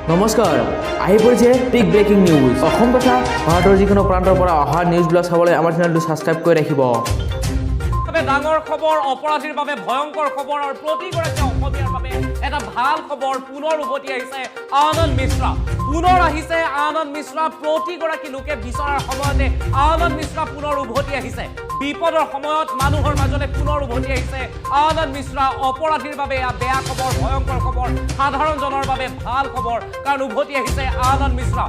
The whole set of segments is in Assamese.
নমস্কাৰ আহি পৰিছে বিগ ব্ৰেকিং নিউজ অসম তথা ভাৰতৰ যিকোনো প্ৰান্তৰ পৰা অহা নিউজবিলাক চাবলৈ আমাৰ চেনেলটো ছাবস্ক্ৰাইব কৰি ৰাখিব ডাঙৰ খবৰ অপৰাধীৰ বাবে ভয়ংকৰ খবৰ আৰু প্ৰতিগৰাকী অসমীয়াৰ বাবে এটা ভাল খবৰ পুনৰ উভতি আহিছে আনন্দ মিশ্ৰা পুনৰ আহিছে আনন্দ মিশ্ৰা প্ৰতিগৰাকী লোকে বিচৰাৰ সময়তে আনন্দ মিশ্ৰা পুনৰ উভতি আহিছে বিপদৰ সময়ত মানুহৰ মাজলৈ পুনৰ উভতি আহিছে আনন্দ মিশ্ৰা অপৰাধীৰ বাবে বেয়া খবৰ ভয়ংকৰ খবৰ সাধাৰণ জনৰ বাবে ভাল খবৰ কাৰণ উভতি আহিছে আনন্দ মিশ্ৰা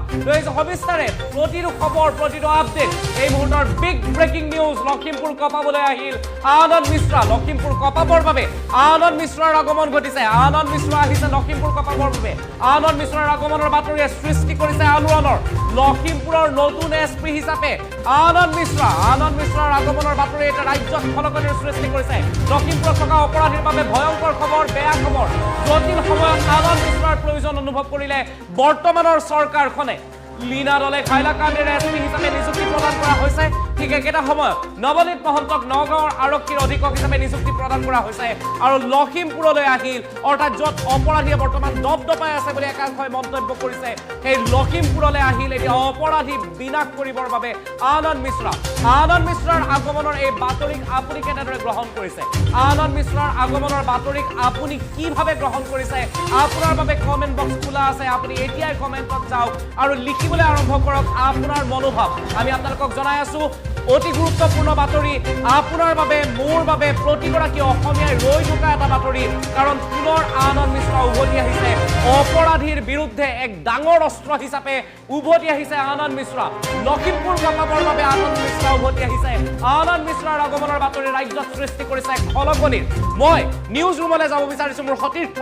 সবিস্তাৰে প্ৰতিটো খবৰ প্ৰতিটো আপডেট এই মুহূৰ্তৰ বিগ ব্ৰেকিং নিউজ লখিমপুৰ কপাবলৈ আহিল আনন্দ মিশ্ৰা লখিমপুৰ কপাবৰ বাবে আনন্দ মিশ্ৰাৰ আগমন ঘটিছে আনন্দ মিশ্ৰা আহিছে লখিমপুৰ কপাবৰ বাবে আনন্দ মিশ্ৰাৰ আগমনৰ বাতৰিয়ে সৃষ্টি কৰিছে আলোড়নৰ লখিমপুৰৰ নতুন এছপি হিচাপে আনন্দ মিশ্ৰাৰ আগমনৰ বাতৰি এটা ৰাজ্যত খলকনিৰ সৃষ্টি কৰিছে লখিমপুৰত থকা অপৰাধীৰ বাবে ভয়ংকৰ খবৰ বেয়া খবৰ জটিল সময়ত আনন্দ মিশ্ৰাৰ প্ৰয়োজন অনুভৱ কৰিলে বৰ্তমানৰ চৰকাৰখনে লীনা দলে হাইলাকান্দিৰ এছপি হিচাপে নিযুক্তি প্ৰদান কৰা হৈছে ঠিক একেটা সময়ত নৱনীত মহন্তক নগাঁৱৰ আৰক্ষীৰ অধীক্ষক হিচাপে নিযুক্তি প্ৰদান কৰা হৈছে আৰু লখিমপুৰলৈ আহিল অৰ্থাৎ য'ত অপৰাধীয়ে বৰ্তমান দপদপাই আছে বুলি একাংশই মন্তব্য কৰিছে সেই লখিমপুৰলৈ আহিল এতিয়া অপৰাধী বিনাশ কৰিবৰ বাবে আনন্দ মিশ্ৰাৰ আগমনৰ এই বাতৰিক আপুনি কেনেদৰে গ্ৰহণ কৰিছে আনন্দ মিশ্ৰাৰ আগমনৰ বাতৰিক আপুনি কিভাৱে গ্ৰহণ কৰিছে আপোনাৰ বাবে কমেণ্ট বক্স খোলা আছে আপুনি এতিয়াই কমেণ্টত যাওক আৰু লিখিবলৈ আৰম্ভ কৰক আপোনাৰ মনোভাৱ আমি আপোনালোকক জনাই আছো অতি গুৰুত্বপূৰ্ণ বাতৰি আপোনাৰ বাবে মোৰ বাবে প্ৰতিগৰাকী অসমীয়াই ৰৈ থকা এটা বাতৰি কাৰণ পুনৰ আনন্দ মিশ্ৰা উভতি আহিছে অপৰাধীৰ বিৰুদ্ধে এক ডাঙৰ অস্ত্ৰ হিচাপে উভতি আহিছে আনন্দ মিশ্ৰা লখিমপুৰ কপাবৰ বাবে আনন্দ মিশ্ৰা উভতি আহিছে আনন্দ মিশ্ৰাৰ আগমনৰ বাতৰি ৰাজ্যত সৃষ্টি কৰিছে খলকনিৰ মই নিউজ ৰুমলৈ যাব বিচাৰিছো মোৰ সতীৰ্থ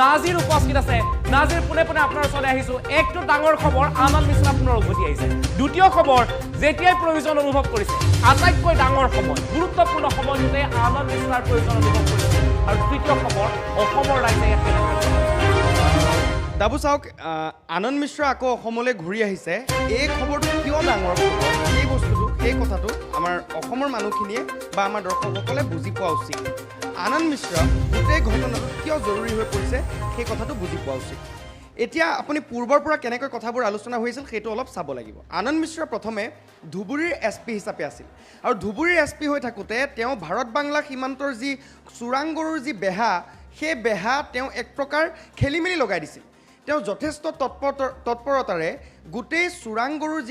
নাজিৰ উপস্থিত আছে নাজিৰ পোনে পোনে আপোনাৰ ওচৰলৈ আহিছো একটো ডাঙৰ খবৰ আনন্দ মিশ্ৰা পুনৰ উভতি আহিছে দ্বিতীয় খবৰ যেতিয়াই প্ৰয়োজন অনুভৱ কৰিছে আটাইতকৈ ডাঙৰ সময় গুৰুত্বপূৰ্ণ সময়টোতে আনন্দ মিশ্ৰাৰ প্ৰয়োজন অনুভৱ কৰিছে আৰু তৃতীয় খবৰ অসমৰ ৰাইজে দাবু চাওক আনন্দ মিশ্ৰা আকৌ অসমলৈ ঘূৰি আহিছে এই খবৰটো কিয় ডাঙৰ খবৰ সেই বস্তুটো সেই কথাটো আমাৰ অসমৰ মানুহখিনিয়ে বা আমাৰ দৰ্শকসকলে বুজি পোৱা উচিত আনন্দ মিশ্ৰা গোটেই ঘটনাটো কিয় জৰুৰী হৈ পৰিছে সেই কথাটো বুজি পোৱা উচিত এতিয়া আপুনি পূৰ্বৰ পৰা কেনেকৈ কথাবোৰ আলোচনা হৈছিল সেইটো অলপ চাব লাগিব আনন্দ মিশ্ৰা প্ৰথমে ধুবুৰীৰ এছপি হিচাপে আছিল আৰু ধুবুৰীৰ এছপি হৈ থাকোঁতে তেওঁ ভাৰত বাংলা সীমান্তৰ যি চোৰাংগৰুৰ যি বেহা সেই বেহা তেওঁ এক প্ৰকাৰ খেলি মেলি লগাই দিছিল তেওঁ যথেষ্ট তৎপৰতাৰে গোটেই চোৰাংগৰুৰ যি